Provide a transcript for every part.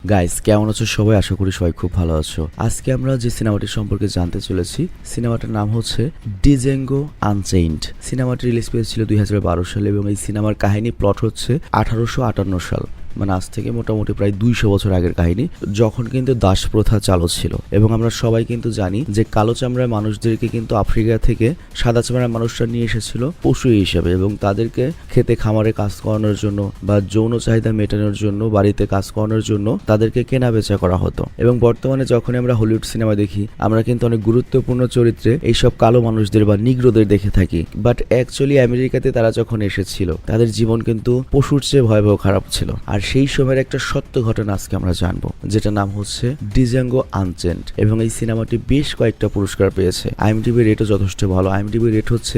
Guys কেমন আছো সবাই? আশা করি সবাই খুব ভালো আছো। আজকে আমরা যে সিনেমাটি সম্পর্কে জানতে চলেছি, সিনেমাটার নাম হচ্ছে ডিজেঙ্গো আনচেইনড। সিনেমাটি রিলিজ পেয়েছিল 2012 সালে এবং এই সিনেমার কাহিনী প্লট হচ্ছে 1858 সাল, মানে আজ থেকে মোটামুটি প্রায় 200 বছর আগের কাহিনী, যখন কিন্তু দাস প্রথা চালু ছিল। এবং আমরা সবাই কিন্তু জানি যে কালো চামড়ার মানুষদেরকে কিন্তু আফ্রিকা থেকে সাদা চামড়ার মানুষরা নিয়ে এসেছিল পশু হিসেবে, এবং তাদেরকে খেতে খামারে কাজ করানোর জন্য বা যৌন চাহিদা মেটানোর জন্য, বাড়িতে কাজ করানোর জন্য তাদেরকে কেনা বেচা করা হতো। এবং বর্তমানে যখন আমরা হলিউড সিনেমা দেখি, আমরা কিন্তু অনেক গুরুত্বপূর্ণ চরিত্রে এইসব কালো মানুষদের বা নিগ্রোদের দেখে থাকি, বাট অ্যাকচুয়ালি আমেরিকাতে তারা যখন এসেছিল তাদের জীবন কিন্তু পশুর চেয়ে ভয়াবহ খারাপ ছিল। আর সেই সময়ের একটা সত্য ঘটনা আজকে আমরা জানবো, যেটা নাম হচ্ছে ডিজেঙ্গো আনচেইনড। এবং এই সিনেমাটি বেশ কয়েকটা পুরস্কার পেয়েছে। আইএমডিবি রেটও যথেষ্ট ভালো। আইএমডিবি রেট হচ্ছে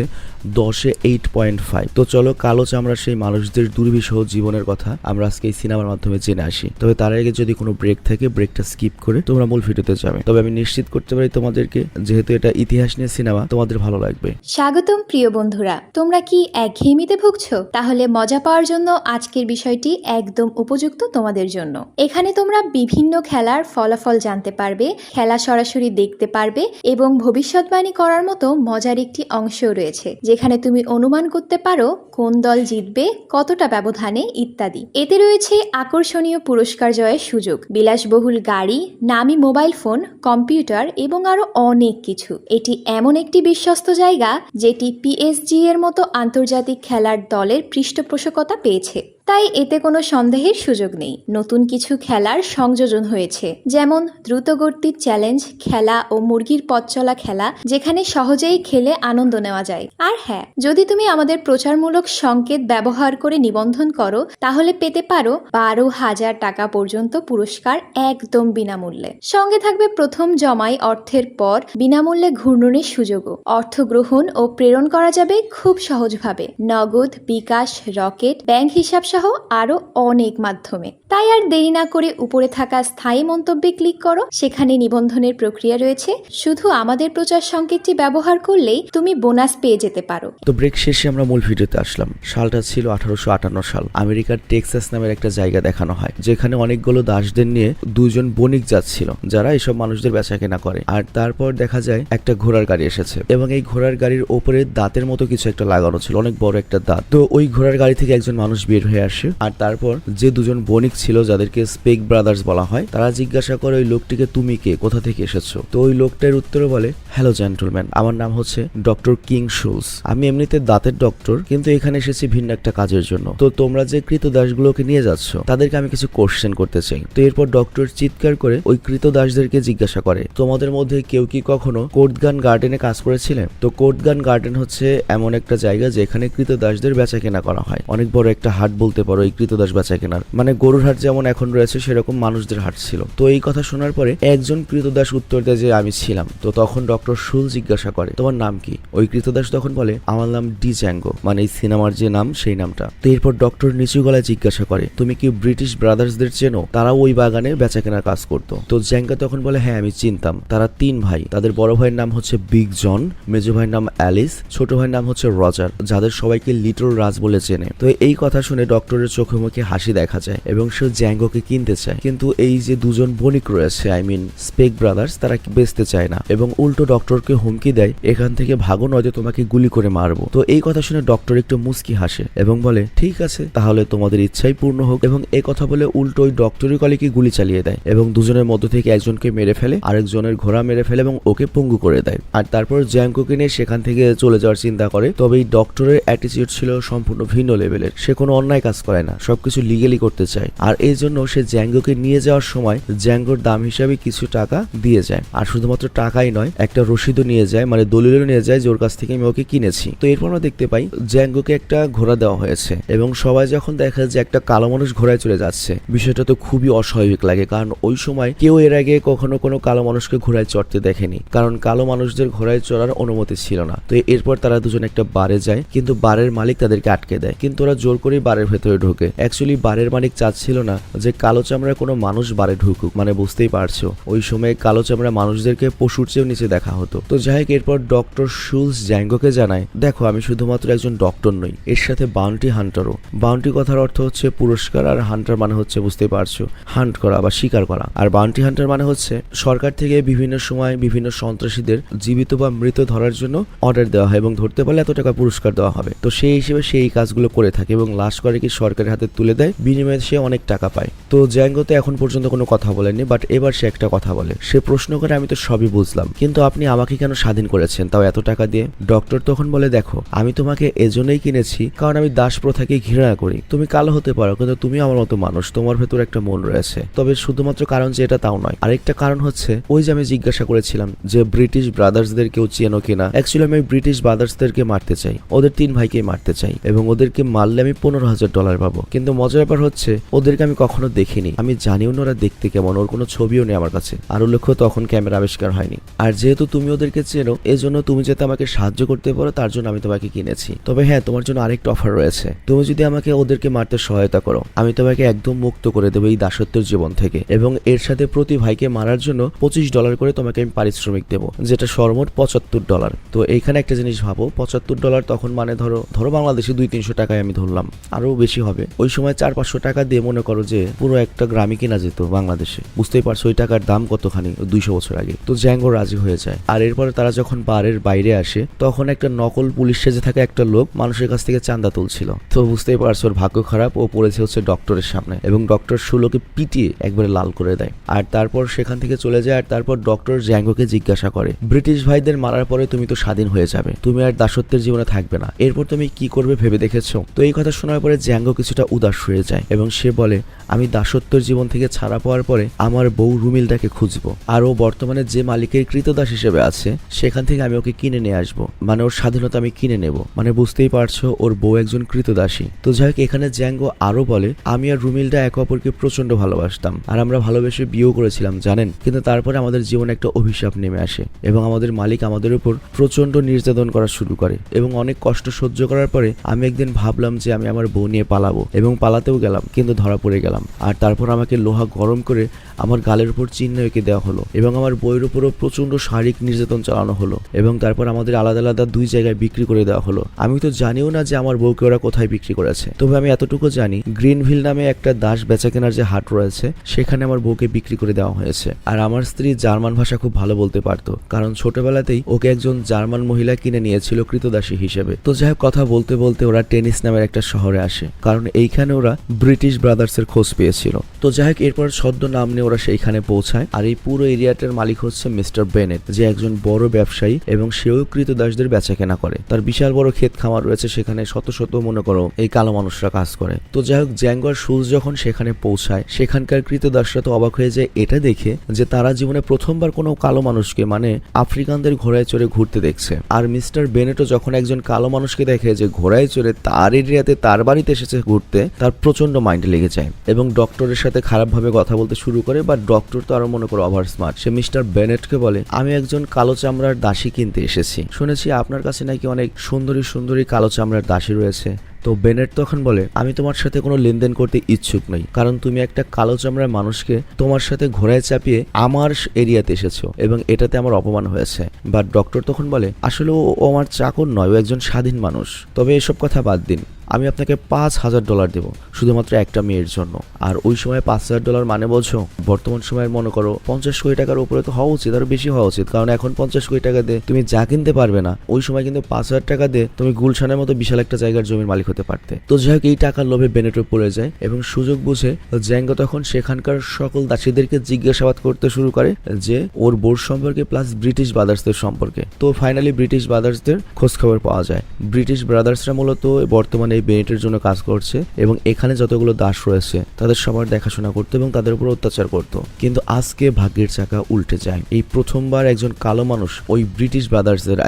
10-এ 8.5। তো চলো কালো চামড়ার সেই মানুষদের দুর্বিষহ জীবনের কথা আমরা আজকে এই সিনেমার মাধ্যমে জেনে আসি। তবে তার আগে যদি কোনো ব্রেক থাকে, ব্রেকটা স্কিপ করে তোমরা মূল ভিডিওতে যাবে। তবে আমি নিশ্চিত করতে পারি তোমাদেরকে, যেহেতু এটা ইতিহাস নিয়ে সিনেমা, তোমাদের ভালো লাগবে। স্বাগতম প্রিয় বন্ধুরা, তোমরা কি একঘেয়েমিতে ভুগছো? তাহলে মজা পাওয়ার জন্য আজকের বিষয়টি একদম উপযুক্ত তোমাদের জন্য। এখানে তোমরা বিভিন্ন খেলার ফলাফল জানতে পারবে, খেলা সরাসরি দেখতে পারবে এবং ভবিষ্যৎবাণী করার মতো মজার একটি অংশও রয়েছে, যেখানে তুমি অনুমান করতে পারো কোন দল জিতবে, কতটা ব্যবধানে ইত্যাদি। এতে রয়েছে আকর্ষণীয় পুরস্কার জয়ের সুযোগ, বিলাসবহুল গাড়ি, নামি মোবাইল ফোন, কম্পিউটার এবং আরো অনেক কিছু। এটি এমন একটি বিশ্বস্ত জায়গা যেটি পিএসজি এর মতো আন্তর্জাতিক খেলার দলের পৃষ্ঠপোষকতা পেয়েছে, তাই এতে কোনো সন্দেহের সুযোগ নেই। নতুন কিছু খেলার সংযোজন হয়েছে, যেমন দ্রুতগতির চ্যালেঞ্জ খেলা ও মুরগির পথ চলা খেলা, যেখানে সহজেই খেলে আনন্দ নেওয়া যায়। আর হ্যাঁ, যদি তুমি আমাদের প্রচারমূলক সংকেত ব্যবহার করে নিবন্ধন করো, তাহলে পেতে পারো 12,000 টাকা পর্যন্ত পুরস্কার একদম বিনামূল্যে। সঙ্গে থাকবে প্রথম জমাই অর্থের পর বিনামূল্যে ঘূর্ণনের সুযোগও। অর্থ গ্রহণ ও প্রেরণ করা যাবে খুব সহজভাবে, নগদ, বিকাশ, রকেট, ব্যাংক হিসাব সহ আরো অনেক মাধ্যমে। তাই আর দেরি না করে উপরে থাকা স্থায়ী মন্তব্যে ক্লিক করো, সেখানে নিবন্ধনের প্রক্রিয়া রয়েছে। শুধু আমাদের প্রচার সংকেতটি ব্যবহার করলেই তুমি বোনাস পেয়ে যেতে পারো। তো ব্রেক শেষে আমরা মূল ভিডিওতে আসলাম। সালটা ছিল 1858 সাল। আমেরিকার টেক্সাস নামের একটা জায়গা দেখানো হয়, যেখানে অনেকগুলো দাসদের নিয়ে দুজন বণিক যাচ্ছিল, যারা এইসব মানুষদের বেচা কেনা করে। আর তারপর দেখা যায় একটা ঘোড়ার গাড়ি এসেছে, এবং এই ঘোড়ার গাড়ির ওপরে দাঁতের মতো কিছু একটা লাগানো ছিল, অনেক বড় একটা দাঁত। তো ওই ঘোড়ার গাড়ি থেকে একজন মানুষ বের হয়ে আসে, আর তারপর যে দুজন বণিক ছিল, যাদেরকে স্পেক ব্রাদার্স বলা হয়, তারা জিজ্ঞাসা করে ওই লোকটিকে, তুমি কে, কোথা থেকে এসেছো? তো ওই লোকটার উত্তরে বলে, হ্যালো জেন্টলম্যান, আমার নাম হচ্ছে ডক্টর কিং শুলস। আমি এমনিতে দাঁতের ডক্টর, কিন্তু এখানে এসেছি ভিন্ন একটা কাজের জন্য। তো তোমরা যে কৃতদাসগুলোকে নিয়ে যাচ্ছ, তাদেরকে আমি কিছু কোশ্চেন করতে চাই। তো এরপর ডক্টর চিৎকার করে ওই কৃতদাসদেরকে জিজ্ঞাসা করে, তোমাদের মধ্যে কেউ কি কখনো কোর্টগান গার্ডেনে কাজ করেছিলেন? তো কোর্টগান গার্ডেন হচ্ছে এমন একটা জায়গা যেখানে কৃতদাসদের বেচা কেনা করা হয়। অনেক বড় একটা হাট বলতে পারো এই কৃতদাস বেচা কেনার, মানে গরুর হাট যেমন এখন রয়েছে, সেরকম মানুষদের হাট ছিল। তো এই কথা শোনার পরে একজন কৃতদাস উত্তর দেয় যে আমি ছিলাম। তো তখন ডক্টর শুল জিজ্ঞাসা করে, তোমার নাম কি? ওই কৃতদাস তখন বলে, আমার নাম ডিজেঙ্গো, মানে এই সিনেমার যে নাম সেই নামটা। তো এরপর ডক্টর নিচু গলায় জিজ্ঞাসা করে, তুমি কি ব্রিটিশ ব্রাদার্সদের চেনো? তারাও ওই বাগানে বেচা কেনার কাজ করতো। তো জ্যাঙ্গো তখন বলে, হ্যাঁ আমি চিনতাম। তারা 3 ভাই। তাদের বড় ভাইয়ের নাম হচ্ছে বিগ জন, মেজো ভাইয়ের নাম অ্যালিস, ছোট ভাইয়ের নাম হচ্ছে রজার, যাদের সবাইকে লিটল রাজ বলে চেনে। তো এই কথা শুনে ডক্টরের চোখে মুখে হাসি দেখা যায় এবং সে জ্যাঙ্গোকে কিনতে চায়, কিন্তু এই যে দুজন বণিক রয়েছে, আই মিন স্পেক ব্রাদার্স, তারা বেচতে চায় না এবং উল্টো ডক্টরকে হুমকি দেয়, এখান থেকে ভাগো নয়তো তোমাকে গুলি করে মারবো। তো এই কথা শুনে ডক্টর একটু মুস্কি হাসে এবং বলে, ঠিক আছে, তাহলে তোমাদের ইচ্ছাই পূর্ণ হোক। এবং এই কথা বলে উল্টো ওই ডক্টরের কলিকে গুলি চালিয়ে দেয় এবং দুজনের মধ্য থেকে একজনকে মেরে ফেলে, আরেকজনের ঘোড়া মেরে ফেলে এবং ওকে পঙ্গু করে দেয়। আর তারপর জ্যাঙ্গোকে নিয়ে সেখান থেকে চলে যাওয়ার চিন্তা করে। তবে এই ডক্টরের অ্যাটিটিউড ছিল সম্পূর্ণ ভিন্ন লেভেলের। সে কোনো অন্যায় কাজ করে না, সবকিছু লিগেলি করতে চায়। আর এই জন্য সে জ্যাঙ্গোকে নিয়ে যাওয়ার সময় জ্যাঙ্গোর দাম হিসাবে কিছু টাকা দিয়ে যায়। আর শুধুমাত্র টাকাই নয়, একটা রসিদও নিয়ে যায়, মানে দলিলও নিয়ে যায় যে ওর কাছ থেকে আমি ওকে কিনেছি। তো এরপর আমরা দেখতে পাই জ্যাঙ্গোকে একটা ঘোড়া দেওয়া হয়েছে এবং সবাই যখন দেখে যে একটা কালো মানুষ ঘোড়ায় চলে যাচ্ছে, বিষয়টা তো খুবই অস্বাভাবিক লাগে, কারণ ওই সময় কেউ এর আগে কখনো কোনো কালো মানুষকে ঘোড়ায় চড়তে দেখেনি, কারণ কালো মানুষদের ঘোড়ায় চড়ার অনুমতি ছিল না। তো এরপর তারা দুজন একটা বারে যায়, কিন্তু বারের মালিক তাদেরকে আটকে দেয়, কিন্তু ওরা জোর করে বারের ভেতর ভেতরে ঢোকে। অ্যাকচুয়ালি বারের মালিক চাচ্ছিল না যে কালো চামড়ার কোনো মানুষ বারে ঢুকুক, মানে বুঝতেই পারছো ওই সময় কালো চামড়া মানুষদেরকে পশুর চেয়েও নিচে দেখা হতো। তো যাই হোক, এরপর ডক্টর শুলস জ্যাঙ্গোকে জানায়, দেখো আমি শুধুমাত্র একজন ডক্টর নই, এর সাথে বাউন্টি হান্টারও। বাউন্টি কথার অর্থ হচ্ছে পুরস্কার, আর হান্টার মানে হচ্ছে বুঝতেই পারছো হান্ট করা বা শিকার করা। আর বাউন্টি হান্টার মানে হচ্ছে সরকার থেকে বিভিন্ন সময় বিভিন্ন সন্ত্রাসীদের জীবিত বা মৃত ধরার জন্য অর্ডার দেওয়া হয় এবং ধরতে পারলে এত টাকা পুরস্কার দেওয়া হবে। তো সেই হিসেবে সেই কাজগুলো করে থাকে এবং লাশ করে কি সরকারের হাতে তুলে দেয়, বিনিময়ে সে অনেক টাকা পায়। তো জ্যাঙ্গো তো এখন পর্যন্ত কোনো কথা বলেনি, বাট এবার সে একটা কথা বলে। সে প্রশ্ন করে, আমি তো সবই বুঝলাম, কিন্তু আপনি আমাকে কেন স্বাধীন করেছেন, তাও এত টাকা দিয়ে? ডক্টর তখন বলে, দেখো আমি তোমাকে এজন্যই কিনেছি কারণ আমি দাস প্রথাকে ঘৃণা করি। তুমি কালো হতে পারো, কিন্তু তুমি আমার মতো মানুষ, তোমার ভেতর একটা মন রয়েছে। তবে শুধুমাত্র কারণ যে এটা তাও নয়, আরেকটা কারণ হচ্ছে ওই যে আমি জিজ্ঞাসা করেছিলাম যে ব্রিটিশ ব্রাদার্সদের কেউ চেনো কিনা। অ্যাকচুয়ালি আমি ব্রিটিশ ব্রাদার্সদেরকে মারতে চাই, ওদের 3 ভাইকে মারতে চাই এবং ওদেরকে মারলে আমি $15,000 পাবো। কিন্তু মজার ব্যাপার হচ্ছে ওদেরকে আমি কখনো দেখিনি, আমি জানিও না ওরা দেখতে কেমন, ওর কোনো ছবিও নেই আমার কাছে। আর উল্লেখ্য তখন ক্যামেরা আবিষ্কার হয়নি। আর যেহেতু তুমি ওদেরকে চেনো, এজন্য তুমি যাতে আমাকে সাহায্য করতে পারো তার জন্য আমি তোমাকে কিনেছি। তবে হ্যাঁ, তোমার জন্য আরেকটা অফার রয়েছে, তুমি যদি আমাকে ওদেরকে মারতে সহায়তা করো, আমি তোমাকে একদম মুক্ত করে দেবো এই দাসত্বের জীবন থেকে, এবং এর সাথে প্রতি ভাইকে মারার জন্য $25 করে তোমাকে আমি পারিশ্রমিক দেবো, যেটা সর্বমোট $75। তো এইখানে একটা জিনিস ভাবো, $75 তখন মানে ধরো বাংলাদেশে 200-300 টাকায় আমি ধরলাম, আরো বেশি হবে। ওই সময় 400-500 টাকা দিয়ে মনে করো যে পুরো একটা গ্রামই কেনা যেত বাংলাদেশে। বুঝতেই পারছো ওই টাকার দাম কতখানি 200 বছর আগে। তো জ্যাঙ্গো রাজি হয়ে যায়। আর এরপরে তারা যখন বারের বাইরে আসে, তখন একটা নকল পুলিশ সেজে থাকা একটা লোক মানুষের কাছ থেকে চাঁদা তুলছিল। তো বুঝতেই পারছো ওর ভাগ্য খারাপ, ও পড়েছে হচ্ছে ডক্টরের সামনে এবং ডক্টর শুলোকে পিটিয়ে একবারে লাল করে দেয়। আর তারপর সেখান থেকে চলে যায়। আর তারপর ডক্টর জ্যাঙ্গোকে জিজ্ঞাসা করে, ব্রিটিশ ভাইদের মারার পরে তুমি তো স্বাধীন হয়ে যাবে, তুমি আর দাসত্বের জীবনে থাকবে না, এরপর তুমি কি করবে ভেবে দেখেছো? তো এই কথা শোনার পরে জ্যাঙ্গো কিছুটা উদাস হয়ে যায় এবং সে বলে, আমি দাসত্বের জীবন থেকে ছাড়া পাওয়ার পরে আমার বউ রুমিলটাকে খুঁজবো, আর ও বর্তমানে যে মালিকের কৃতদাস হিসেবে আছে সেখান থেকে আমি ওকে কিনে নিয়ে আসবো, মানে ওর স্বাধীনতা আমি কিনে নেব। মানে বুঝতেই পারছো ওর বউ একজন কৃতদাসী। তো যাই হোক, এখানে জ্যাঙ্গো আরো বলে, আমি আর রুমিলটা একে অপরকে প্রচন্ড ভালোবাসতাম আর আমরা ভালোবেসে বিয়েও করেছিলাম জানেন, কিন্তু তারপরে আমাদের জীবনে একটা অভিশাপ নেমে আসে এবং আমাদের মালিক আমাদের উপর প্রচন্ড নির্যাতন করা শুরু করে এবং অনেক কষ্ট সহ্য করার পরে আমি একদিন ভাবলাম যে আমি আমার বউ নিয়ে পালাবো এবং পালাতেও গেলাম, কিন্তু ধরা পড়ে গেলাম। আর তারপর আমাকে লোহা গরম করে আমার গালের উপর চিহ্ন এঁকে দেওয়া হলো এবং আমার বইয়ের উপরও প্রচন্ড শারীরিক নির্যাতন চালানো হলো এবং তারপর আমাদের আলাদা আলাদা 2 জায়গায় বিক্রি করে দেওয়া হলো। আমি তো জানিও না যে আমার বউকে ওরা কোথায় বিক্রি করেছে, তবে আমি এতটুকু জানি গ্রিনভিল নামে একটা দাস বেচা কেনার যে হাট রয়েছে সেখানে আমার বউকে বিক্রি করে দেওয়া হয়েছে। আর আমার স্ত্রী জার্মান ভাষা খুব ভালো বলতে পারতো, কারণ ছোটবেলাতেই ওকে একজন জার্মান মহিলা কিনে নিয়েছিল কৃতদাসী হিসেবে। তো যাই হোক, কথা বলতে বলতে ওরা টেনিস নামের একটা শহরে আসে, কারণ এইখানে ওরা ব্রিটিশ ব্রাদার্সের খোঁজ পেয়েছিল। তো যাই হোক, এরপর ছদ্ম নাম নিয়ে ওরা সেইখানে পৌঁছায়। আর এই পুরো এরিয়াটার মালিক হচ্ছে মিস্টার বেনেট, যে একজন বড় ব্যবসায়ী এবং সেও কৃতদাসদের বেচা কেনা করে। তার বিশাল বড় ক্ষেত খামার রয়েছে, সেখানে শত শত মনে করো এই কালো মানুষরা কাজ করে। তো যাই হোক, জ্যাঙ্গো আর শুলস যখন সেখানে পৌঁছায়, সেখানকার কৃতদাসরা তো অবাক হয়ে যায় এটা দেখে যে তারা জীবনে প্রথমবার কোনো কালো মানুষকে, মানে আফ্রিকানদের ঘোড়ায় চড়ে ঘুরতে দেখছে। আর মিস্টার বেনেটও যখন একজন কালো মানুষকে দেখে যে ঘোড়ায় চড়ে তার এরিয়াতে তার বাড়িতে এসেছে ঘুরতে, তার প্রচন্ড মাইন্ডে লেগে যায় এবং ডক্টরের সাথে খারাপভাবে কথা বলতে শুরু করে। বা ডক্টর তো আরো মনে করো ওভার স্মার্ট, সে মিস্টার বেনেটকে বলে, আমি একজন কালো চামড়ার দাসী কিনতে এসেছি, শুনেছি আপনার কাছে নাকি অনেক সুন্দরী সুন্দরী কালো চামড়ার দাসী রয়েছে। তো বেনেট তখন বলে, আমি তোমার সাথে কোনো লেনদেন করতে ইচ্ছুক নই, কারণ তুমি একটা কালো চামড়ার মানুষকে তোমার সাথে ঘোড়ায় চাপিয়ে আমার এরিয়াতে এসেছো এবং এটাতে আমার অপমান হয়েছে। বাট ডক্টর তখন বলে, আসলে ও আমার চাকর নয়, ও একজন স্বাধীন মানুষ। তবে এসব কথা বাদ দিন, আমি আপনাকে $5,000 দেবো শুধুমাত্র একটা মেয়ের জন্য। আর ওই সময় $5,000 মানে বলছো বর্তমান সময়ের মনে করো 50 কোটি টাকার উপরে তো হওয়া উচিত, আরো বেশি হওয়া উচিত, কারণ এখন 50 কোটি টাকা দিয়ে তুমি যা কিনতে পারবে না, ওই সময় কিন্তু 5,000 টাকা দিয়ে তুমি গুলশানের মতো বিশাল একটা জায়গার জমির মালিক হতে পারতে। তো যাই হোক, এই টাকার লোভে বেনেটও পড়ে যায় এবং সুযোগ বুঝে জ্যাঙ্গো তখন সেখানকার সকল দাসীদেরকে জিজ্ঞাসাবাদ করতে শুরু করে যে ওর বোর্ড সম্পর্কে প্লাস ব্রিটিশ ব্রাদার্সদের সম্পর্কে। তো ফাইনালি ব্রিটিশ ব্রাদার্সদের খোঁজ খবর পাওয়া যায়। ব্রিটিশ ব্রাদার্সরা মূলত বর্তমানে বেনেটের জন্য কাজ করছে এবং এখানে যতগুলো দাস রয়েছে তাদের সবার দেখাশোনা করতো এবং তাদের উপর অত্যাচার করতো। কিন্তু আজকে ভাগ্যের চাকা উল্টে যায়। এই প্রথমবার একজন কালো মানুষ ওই ব্রিটিশ ব্রাদার্সদের,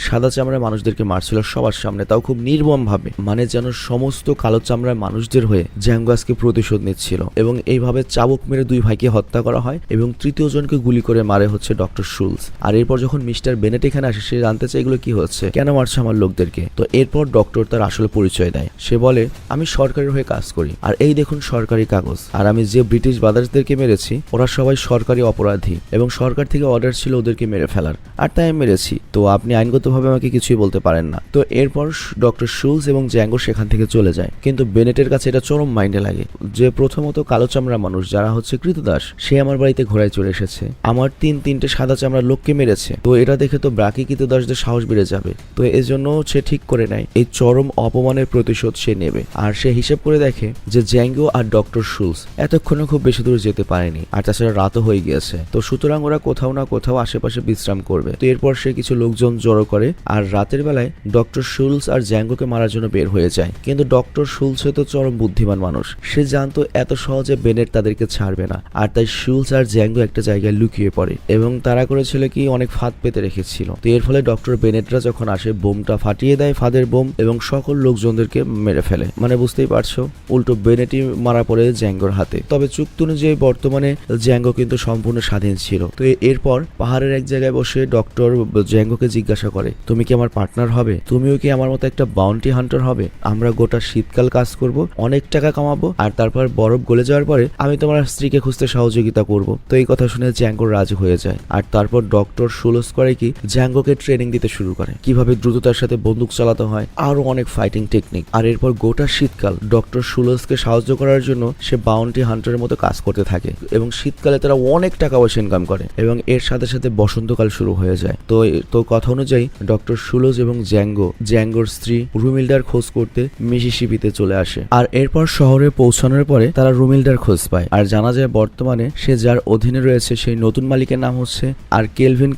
সাদা চামড়ার মানুষদেরকে মারছিল সবার সামনে, তাও খুব নির্মম ভাবে, মানে যেন সমস্ত কালো চামড়ার মানুষদের হয়ে জ্যাঙ্গো আজকে প্রতিশোধ নিচ্ছিল। এবং এইভাবে চাবুক মেরে 2 ভাইকে হত্যা করা হয় এবং তৃতীয় জনকে গুলি করে মারে হচ্ছে ডক্টর শুলস। আর এরপর যখন মিস্টার বেনেট এখানে আসে, সে জানতে চায় এগুলো কি হচ্ছে, কেন মারছে আমার লোকদেরকে। তো এরপর ডক্টর তার আসলে পরিচয় দেয়। সে বলে, আমি সরকারের হয়ে কাজ করি, আর এই দেখুন সরকারি কাগজ, আর আমি যে ব্রিটিশ ব্রাদার্সদেরকে মেরেছি ওরা সবাই সরকারি অপরাধী এবং সরকার থেকে অর্ডার ছিল ওদেরকে মেরে ফেলার, আর তাই আমি মেরেছি। তো আপনি আইনগতভাবে আমাকে কিছুই বলতে পারেন না। তো এরপর ডক্টর শুলস এবং জ্যাঙ্গো সেখান থেকে চলে যায়। কিন্তু বেনেটের কাছে এটা চরম মাইন্ডে লাগে যে প্রথমত কালো চামড়া মানুষ যারা হচ্ছে কৃতদাস, সে আমার বাড়িতে ঘোড়ায় চড়ে এসেছে, আমার তিনটে সাদা চামড়ার লোককে মেরেছে। তো এটা দেখে তো বাকি কৃতদাসদের সাহস বেড়ে যাবে। তো এজন্য সে ঠিক করে নেয় এই চরম অপমানের প্রতিশোধ সে নেবে। আর সে হিসেব করে দেখে যে জ্যাঙ্গো আর ডক্টর শুলস এতক্ষণে খুব বেশি দূর যেতে পারেনি, আর তাছাড়া রাতও হয়ে গিয়েছে। তো সুতরাং ওরা কোথাও না কোথাও আশেপাশে বিশ্রাম করবে। তো এরপর সে কিছু লোকজন জড়ো করে আর রাতের বেলায় ডক্টর শুলস আর জ্যাঙ্গোকে মারার জন্য বের হয়ে যায়। কিন্তু ডক্টর শুলস তো চরম বুদ্ধিমান মানুষ, সে জানতো এত সহজে বেনেট তাদেরকে ছাড়বে না, আর তাই শুলস আর জ্যাঙ্গো একটা জায়গায় লুকিয়ে পড়ে এবং তারা করেছিল কি অনেক ফাঁদ পেতে রেখেছিল। তো এর ফলে ডক্টর বেনেটরা যখন আসে বোমটা ফাটিয়ে দেয়, ফাঁদের বোম, এবং সকল লোকজনদেরকে মেরে ফেলে। মানে বুঝতেই পারছো, উল্টো বেনেটই মারা পড়ে জ্যাঙ্গোর হাতে। তবে চুক্তি অনুযায়ী বর্তমানে জ্যাঙ্গো কিন্তু সম্পূর্ণ স্বাধীন ছিল। তো এরপর পাহাড়ের এক জায়গায় বসে ডক্টর জ্যাঙ্গোকে জিজ্ঞাসা করে, তুমি কি আমার পার্টনার হবে? তুমিও কি আমার মতো একটা বাউন্টি হান্টার হবে? আমরা গোটা শীতকাল কাজ করব, অনেক টাকা কামাবো, আর তারপর বরফ গলে যাওয়ার পরে আমি তোমার স্ত্রীকে খুঁজতে সহযোগিতা করব। তো এই কথা শুনে জ্যাঙ্গো রাজি হয়ে যায়। আর তারপর ডক্টর শুলস করে কি জ্যাঙ্গোকে ট্রেনিং দিতে শুরু করে, কিভাবে দ্রুততার সাথে বন্দুক চালাতে হয়, আরো অনেক ফাইটিং টেকনিক। আর এরপর গোটা শীতকাল ডক্টর শুলসকে সাহায্য করার জন্য সে বাউন্টি হান্টারের মতো কাজ করতে থাকে এবং শীতকালে তারা অনেক টাকা পয়সা ইনকাম করে এবং এর সাথে সাথে বসন্তকাল শুরু হয়ে যায়। তো কথা অনুযায়ী ডক্টর শুলস এবং জ্যাঙ্গোর স্ত্রী রুমিল্ডার খোঁজ করতে মিসিসিপিতে চলে আসে। আর এরপর শহরে পৌঁছানোর পরে তারা রুমিল্ডার খোঁজ পায় আর জানা যায় বর্তমানে সে যার অধীনে রয়েছে সেই নতুন মালিকের নাম হচ্ছে আর কেলভিন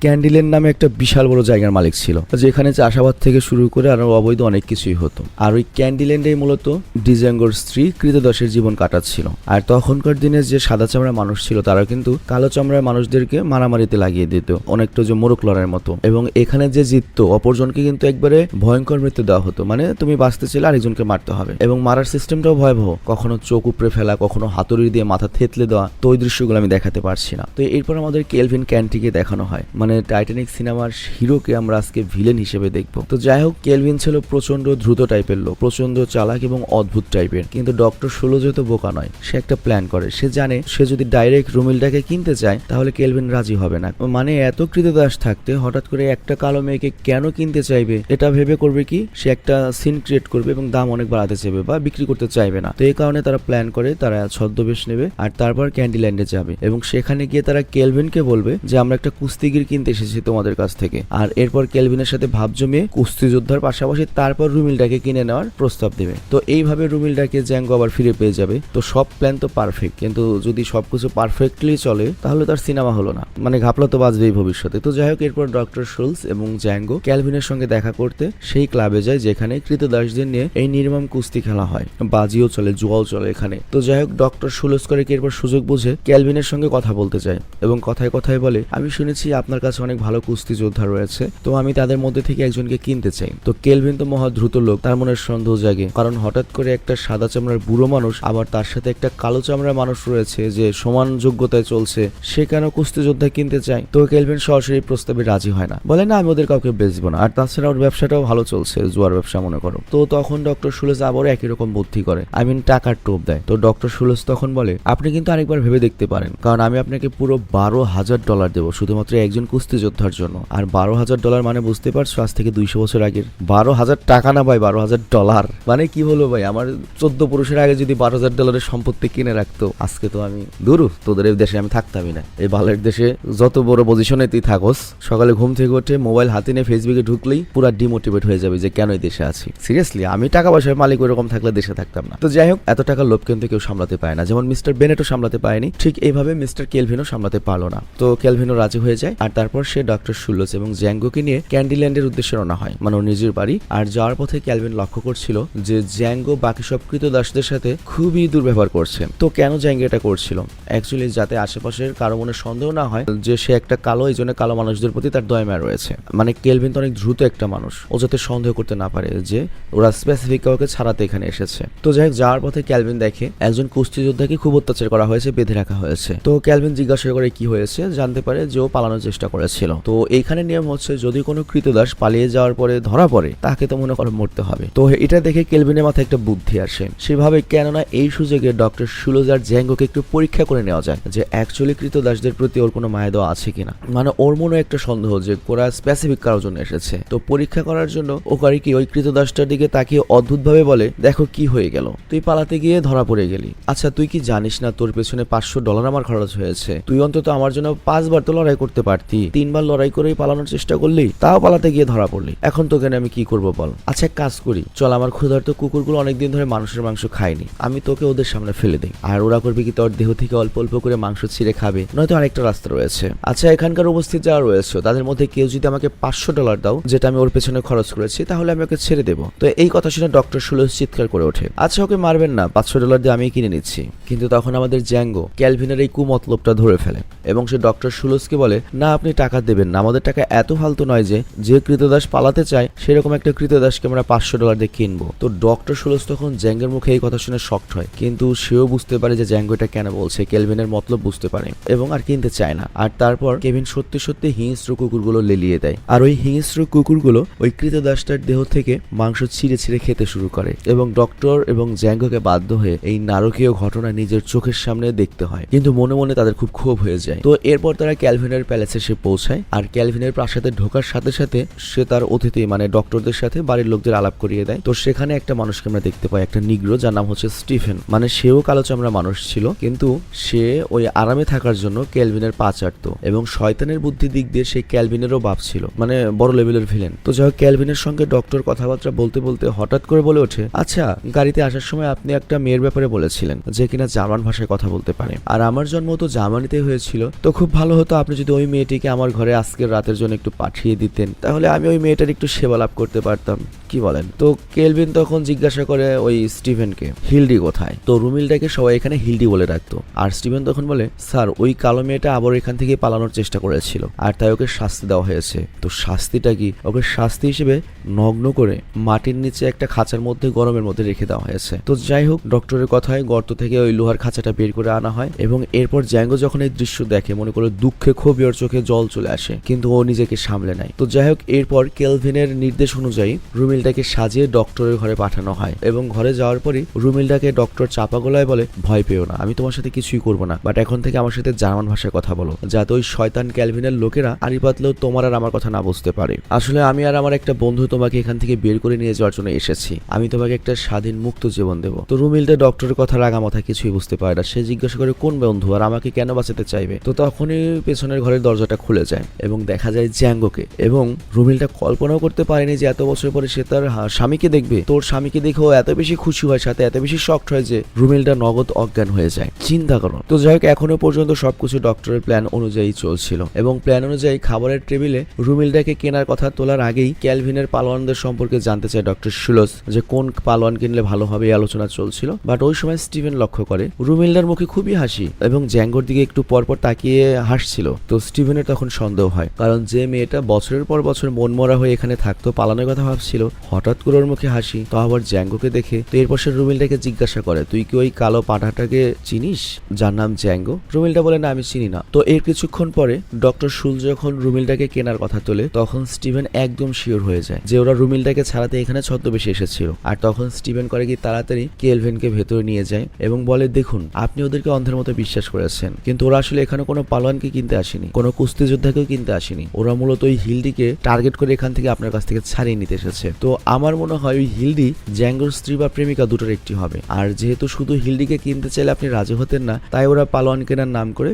ক্যান্ডিলের নামে একটা বিশাল বড় জায়গার মালিক ছিল, যেখানে চাষাবাদ থেকে শুরু করে আরো অবৈধ অনেক কিছুই হতো। আর ওই ক্যান্ডিল্যান্ডেই মূলত ডিজ্যাঙ্গোর স্ত্রী কৃতদাসের জীবন কাটাচ্ছিল। আর তখনকার দিনে যে সাদা চামড়ার মানুষ ছিল তারা কিন্তু কালো চামড়ার মানুষদেরকে মারামারিতে লাগিয়ে দিত, অনেকটা যে মোরগ লড়াইয়ের মতো। এবং এখানে যে জিততো অপরজনকে কিন্তু একবারে ভয়ঙ্কর মৃত্যু দেওয়া হতো, মানে তুমি বাঁচতে চাইলে আরেকজনকে মারতে হবে। এবং মারার সিস্টেমটাও ভয়াবহ, কখনো চোখ উপড়ে ফেলা, কখনো হাতুড়ি দিয়ে মাথা থেতলে দেওয়া। তো ওই দৃশ্যগুলো আমি দেখাতে পারছি না। তো এরপর আমাদের কেলভিন ক্যান্টিকে দেখানো হয়, মানে টাইটানিক সিনেমার হিরোকে আমরা আজকে ভিলেন হিসেবে দেখবো। তো যাই হোক, কেলভিন ছিল প্রচন্ড দ্রুত টাইপের লোক, প্রচন্ড চালাক এবং অদ্ভুত টাইপের। কিন্তু ডক্টর শুলস তো বোকা নয়, সে একটা প্ল্যান করে। সে জানে সে যদি ডাইরেক্ট রুমিলটাকে কিনতে চায় তাহলে কেলভিন রাজি হবে না। মানে এত কৃতদাস থাকতে হঠাৎ করে একটা কালো মেয়েকে কেন কিনতে চাইবে, এটা ভেবে করবে কি সে একটা সিন ক্রিয়েট করবে এবং দাম অনেক বাড়াতে চাইবে বা বিক্রি করতে চাইবে না। তো এই কারণে তারা প্ল্যান করে তারা ছদ্মবেশ নেবে আর তারপর ক্যান্ডিল্যান্ডে যাবে এবং সেখানে গিয়ে তারা কেলভিনকে বলবে যে আমরা একটা কুস্তিগির কিনতে এসেছি তোমাদের কাছ থেকে। আর এরপর কেলভিনের সাথে ভাব জমিয়ে কুস্তি যোদ্ধার পাশাপাশি তারপর রুমিলটাকে কিনে নেওয়ার প্রস্তাব দেবে। তো এইভাবে রুমিলটাকে জ্যাঙ্গো আবার ফিরে পেয়ে যাবে। তো সব প্ল্যান তো পারফেক্ট, কিন্তু যদি সবকিছু পারফেক্টলি চলে তাহলে তার সিনেমা হলো না, মানে ঘাপলা তো বাজবেই ভবিষ্যতে। তো যাই হোক, এরপর ডক্টর শুলস এবং জ্যাঙ্গো ক্যালভিনের সঙ্গে দেখা করতে সেই ক্লাবে যায় যেখানে কৃতদাসদের নিয়ে এই নির্মম কুস্তি খেলা হয়, বাজিও চলে, জুয়াও চলে এখানে। তো যাই হোক, ডক্টর শুলস করে কি এরপর সুযোগ বুঝে ক্যালভিনের সঙ্গে কথা বলতে চায় এবং কথায় কথায় বলে, আমি শুনেছি আপনার কাছে অনেক ভালো কুস্তি যোদ্ধা রয়েছে, তো আমি তাদের মধ্যে থেকে একজনকে কিনতে চাই। তো কেলভিন তো মহা দ্রুত লোক, তার মনের সন্দেহ জাগে, কারণ হঠাৎ করে একটা সাদা চামড়ার বুড়ো মানুষ আবার তার সাথে একটা কালো চামড়ার মানুষ রয়েছে যে সমান যোগ্যতায় চলছে, সে কেন কুস্তি যোদ্ধা কিনতে চায়। তো কেলভিন সরাসরি প্রস্তাবে রাজি হয় না, বলে না আমি ওদের কাউকে বেচবো না, আর তাছাড়া ওর ব্যবসাটাও ভালো চলছে, জুয়ার ব্যবসা মনে করো। তো তখন ডক্টর শুলস আবারও একই রকম বুদ্ধি করে, টাকার টোপ দেয়। তো ডক্টর শুলস তখন বলে, আপনি কিন্তু আরেকবার ভেবে দেখতে পারেন, কারণ আমি আপনাকে পুরো $12,000 দেবো শুধুমাত্র একজন কুস্তি যোদ্ধার জন্য। আর $12,000 মানে বুঝতে পারছো, আজ থেকে 200 বছর আগের 12,000 টাকা না ভাই, $12,000 মানে কি হলো ভাই, আমার 14 পুরুষের আগে যদি $12,000 সম্পত্তি কিনে রাখতো, আজকে তো আমি দূর, তোদের এই দেশে আমি থাকতামই না। এই বালের দেশে যত বড় পজিশনে তুই থাকোস, সকালে ঘুম থেকে উঠে মোবাইল হাতে নিয়ে ফেসবুকে ঢুকলেই পুরো ডিমোটিভেট হয়ে যাবে যে কেন এই দেশে আছি। সিরিয়াসলি, আমি টাকা পয়সার মালিক ওরকম থাকলে দেশে থাকতাম না। তো যাই হোক, এত টাকার লোভ কিন্তু কেউ সামলাতে পারে না, যেমন মিস্টার বেনেটও সামলাতে পারেনি, ঠিক এইভাবে মিস্টার কেলভিনও সামলাতে পারলো না। তো কেলভিনও রাজি হয়ে যায় আর তারপর সে ডক্টর শুলস এবং জ্যাঙ্গোকে নিয়ে ক্যান্ডিল্যান্ডের উদ্দেশ্যে রওনা হয়, মানে ওর নিজের বাড়ি। আর যাওয়ার পথে কেলভিন লক্ষ্য করছিল যে জ্যাঙ্গো বাকি সব কৃতদাসদের সাথে খুবই দুর্ব্যবহার করছে। তো কেন জ্যাঙ্গো এটা করছিল? অ্যাকচুয়ালি যাতে আশেপাশের কারো মনে সন্দেহ না হয় যে সে একটা কালো, এই জন্য কালো মানুষদের প্রতি তার দয়া মায়া রয়েছে। এসেছে। মানে কেলভিন তো অনেক দ্রুত একটা মানুষ, ও যাতে সন্দেহ করতে না পারে যে ওরা স্পেসিফিক কাউকে ছাড়াতে এখানে এসেছে। তো যাই হোক, যাওয়ার পথে ক্যালভিন দেখে একজন কুস্তিযোদ্ধাকে খুব অত্যাচার করা হয়েছে, বেঁধে রাখা হয়েছে। তো ক্যালভিন জিজ্ঞাসা করে কি হয়েছে, জানতে পারে যে ও পালানোর চেষ্টা করেছিল। তো এইখানে নিয়ম হচ্ছে যদি কোনো কৃতদাস পালিয়ে যাওয়ার পরে ধরা পড়ে তাকে তো মনে করো মরতে হবে। তো এটা দেখে কেলভিনের মাথায় একটা বুদ্ধি আসে, সেভাবে কেননা এই সুযোগে ডক্টর সুলোজ আর জ্যাঙ্গোকে একটু পরীক্ষা করে নেওয়া যায় যে অ্যাকচুয়ালি কৃতদাসদের প্রতি ওর কোনো মায়া দেওয়া আছে কিনা। মানে ওর মনে একটা সন্দেহ যে ওরা স্পেসিফিক কারোর জন্য এসেছে। তো পরীক্ষা করার জন্য ও করে কি ওই কৃতদাসটার দিকে তাকিয়ে অদ্ভুত ভাবে বলে, দেখো কি হয়ে গেল, তুই পালাতে গিয়ে ধরা পড়ে গেলি। আচ্ছা তুই কি জানিস না তোর পেছনে $500 আমার খরচ হয়েছে, তুই অন্তত আমার জন্য 5 বার তো লড়াই করতে পারতি, 3 বার লড়াই করেই পালানোর চেষ্টা করলি, তাও পালাতে গিয়ে ধরা পড়লি, এখন তোকে আমি কি করব বল। আচ্ছা এক কাজ করি, চল আমার ক্ষুধার্ত কুকুরগুলো অনেকদিন ধরে মানুষের মাংস খায়নি, আমি তোকে ওদের সামনে ফেলে দিই, আর ওরা করবে কি তোর দেহ থেকে অল্প অল্প করে মাংস ছিঁড়ে খাবে, নয়তো আরেকটা রাস্তা রয়েছে। আচ্ছা এখানকার উপস্থিত যারা রয়েছে তাদের মধ্যে কেউ যদি আমাকে $500 দাও যেটা আমি ওর পেছনে খরচ করেছি, তাহলে আমি ওকে ছেড়ে দেবো। তো এই কথা শুনে ডক্টর সুলোজ চিৎকার করে ওঠে, আচ্ছা ওকে মারবেন না, $500 দিয়ে আমি কিনে নিচ্ছি। কিন্তু তখন আমাদের জ্যাঙ্গো ক্যালভিনের এই কুমতলবটা ধরে ফেলে এবং সে ডক্টর সুলোজকে বলে, না আপনি টাকা দেবেন না, আমাদের টাকা এত ফালতু নয় যে কৃতদাস পালাতে চায় সেরকম একটা কৃতদাসকে আমরা $500 দিয়ে কিনবো। তো ডক্টর সুলোজ তখন জ্যাঙ্গের মুখে এই কথা শুনে শকড হয়, কিন্তু সেও বুঝতে পারে যে জ্যাঙ্গো এটা কেন বলছে, কেলভিনের মতলব বুঝতে পারে এবং আর কিনতে চায় না। আর তারপর কেভিন সত্যি সত্যি হিংস্র কুকুরগুলো লেলিয়ে দেয়, আর ওই হিংস্র কুকুরগুলো ওই কৃতদাসটার দেহ থেকে মাংস ছিঁড়ে ছিঁড়ে খেতে শুরু করে এবং ডক্টর এবং জ্যাঙ্গোকে বাধ্য হয়ে এই নারকীয় ঘটনা নিজের চোখের সামনে দেখতে হয়, কিন্তু মনে মনে তাদের খুব ক্ষোভ হয়ে যায়। তো এরপর তারা ক্যালভিনের প্যালেসে সে পৌঁছায়, আর ক্যালভিনের প্রাসাদে ঢোকার সাথে সাথে সে তার অতিথি মানে ডক্টরদের সাথে বাড়ির লোকদের আলাপ করিয়ে দেয়। তো সেখানে একটা মানুষকে আমরা দেখতে পাই, একটা নিগ্রো যার নাম হচ্ছে স্টিফেন। মানে সেও কালো চামড়া মানুষ ছিল, কিন্তু সে ওই আরামে থাকার জন্য ক্যালভিনের পা চাটত এবং শয়তানের বুদ্ধি দিক দিয়ে সে ক্যালভিনেরও বাপ ছিল, মানে বড় লেভেলের ভিলেন। তো যাই হোক, ক্যালভিনের সঙ্গে ডক্টর কথাবার্তা বলতে বলতে হঠাৎ করে বলে ওঠে, আচ্ছা গাড়িতে আসার সময় আপনি একটা মেয়ের ব্যাপারে বলেছিলেন যে কিনা জার্মান ভাষায় কথা বলতে পারে, আর আমার জন্ম তো জার্মানিতে হয়েছিল, তো খুব ভালো হতো আপনি যদি ওই মেয়েটিকে আমার ঘরে আজকের রাতের জন্য একটু পাঠিয়ে দিতেন, তাহলে আমি ওই মেয়েটার একটু সেবা লাভ করতে পারতাম, কি বলেন। তো কেলভিন তখন জিজ্ঞাসা করে ওই স্টিভেনকে, হিলডি কোথায়। তো রুমিলটাকে সবাই এখানে হিলডি বলে রাখতো, আর স্টিভেন তখন বলে, স্যার ওই কালো মেয়েটা আবার এখান থেকে পালানোর চেষ্টা করেছিল আর তাই ওকে শাস্তি দেওয়া হয়েছে। তো শাস্তিটা কি, ওকে শাস্তি হিসেবে নগ্ন করে মাটির নিচে একটা খাঁচার মধ্যে গরমের মধ্যে রেখে দেওয়া হয়েছে। তো যাই হোক, ডক্টরের কথায় গর্ত থেকে ওই লোহার খাঁচাটা বের করে আনা হয় এবং এরপর জ্যাঙ্গো যখন এই দৃশ্য দেখে মনে করে দুঃখে ক্ষোভে ওর চোখে জল চলে আসে, কিন্তু ও নিজেকে সামলে নেয়। তো যাই হোক, এরপর কেলভিনের নির্দেশ অনুযায়ী রুমিলটাকে সাজিয়ে ডক্টরের ঘরে পাঠানো হয় এবং ঘরে যাওয়ার পরই রুমিলটাকে ডক্টর চাপা গলায় বলে, ভয় পেও না, আমি তোমার সাথে কিছুই করবো না, বাট এখন থেকে আমার সাথে জার্মান ভাষায় কথা বলো, যাতে ওই শয়তান ক্যালভিনের লোকেরা আড়ি পাতলেও তোমার আর আমার কথা না বুঝতে পারে। আসলে আমি আর আমার একটা বন্ধু তোমাকে এখান থেকে বের করে নিয়ে যাওয়ার জন্য এসেছি, আমি তোমাকে একটা স্বাধীন মুক্ত জীবন দেবো। তো রুমিলটা ডক্টরের কথা রাগা মাথা কিছুই বুঝতে পারে না, সে জিজ্ঞাসা করে কোন বন্ধু আর আমাকে কেন বাঁচাতে চাইবে। তো তখনই পেছনের ঘরের দরজাটা খুলে যায় এবং দেখা যায় জ্যাঙ্গোকে, এবং রুমিলটা কল্পনাও করতে পারেনি যে এত বছর পরে সে তার স্বামীকে দেখবে। তোর স্বামীকে দেখেও এত বেশি খুশি হয়, সাথে এত বেশি শকড হয় যে রুমিলটা নগদ অজ্ঞান হয়ে যায়। চিন্তা করো। তো যাই হোক, এখনো পর্যন্ত সবকিছু ডক্টরের প্ল্যান অনুযায়ী চলছিল এবং প্ল্যান অনুযায়ী খাবারের টেবিলে রুমিলটাকে কেনার কথা তোলার আগেই ক্যালভিনের পালোয়ানদের সম্পর্কে জানতে চায় ডক্টর সুলোজ, যে কোন পালোয়ান কিনলে ভালো হবে এই আলোচনা চলছিল। বাট ওই সময় স্টিভেন লক্ষ্য করে রুমিলদার মুখে খুবই হাসি এবং জ্যাঙ্গোর দিকে একটু পরপর তাকিয়ে হাসছিল। তো স্টিভেনের তখন সন্দেহ হয়, কারণ যে মেয়েটা বছরের পর বছর মনমরা হয়ে এখানে থাকতো, পালানোর কথা ভাবছিল, হঠাৎ করে ওর মুখে হাসি, তো আবার জ্যাঙ্গোকে দেখে। তো এরপর সে রুমিলটাকে জিজ্ঞাসা করে, তুই কি ওই কালো পাঁঠাটাকে চিনিস যার নাম জ্যাঙ্গো? রুমিলটা বলে, না আমি চিনি না। তো এর কিছুক্ষণ পরে ডক্টর শুল যখন রুমিলটাকে কেনার কথা তোলে, তখন স্টিভেন একদম শিওর হয়ে যায় যে ওরা রুমিলটাকে ছাড়াতে এখানে ছদ্মবেশে এসেছিল। আর তখন স্টিভেন করে কি তাড়াতাড়ি কেলভিনকে ভেতরে নিয়ে যায় এবং বলে, দেখুন আপনি ওদেরকে অন্ধের মতো বিশ্বাস করেছেন, কিন্তু ওরা আসলে এখানে কোনো পালোয়ানকে কিনতে আসেনি, কোনো কুস্তিযোদ্ধাকেও কিনতে আসেনি, ওরা মূলত ওই হিলডিকে টার্গেট করে এখান থেকে আপনার কাছ থেকে ছাড়িয়ে নিতে এসেছে। তো আমার মনে হয় ওই হিলডি জ্যাঙ্গোর স্ত্রী বা প্রেমিকা দুটোর একটি হবে, আর যেহেতু শুধু হিলডিকে কিনতে চাইলে আপনি রাজি হতেন না, তাই ওরা পালোয়ান কেনার নাম করে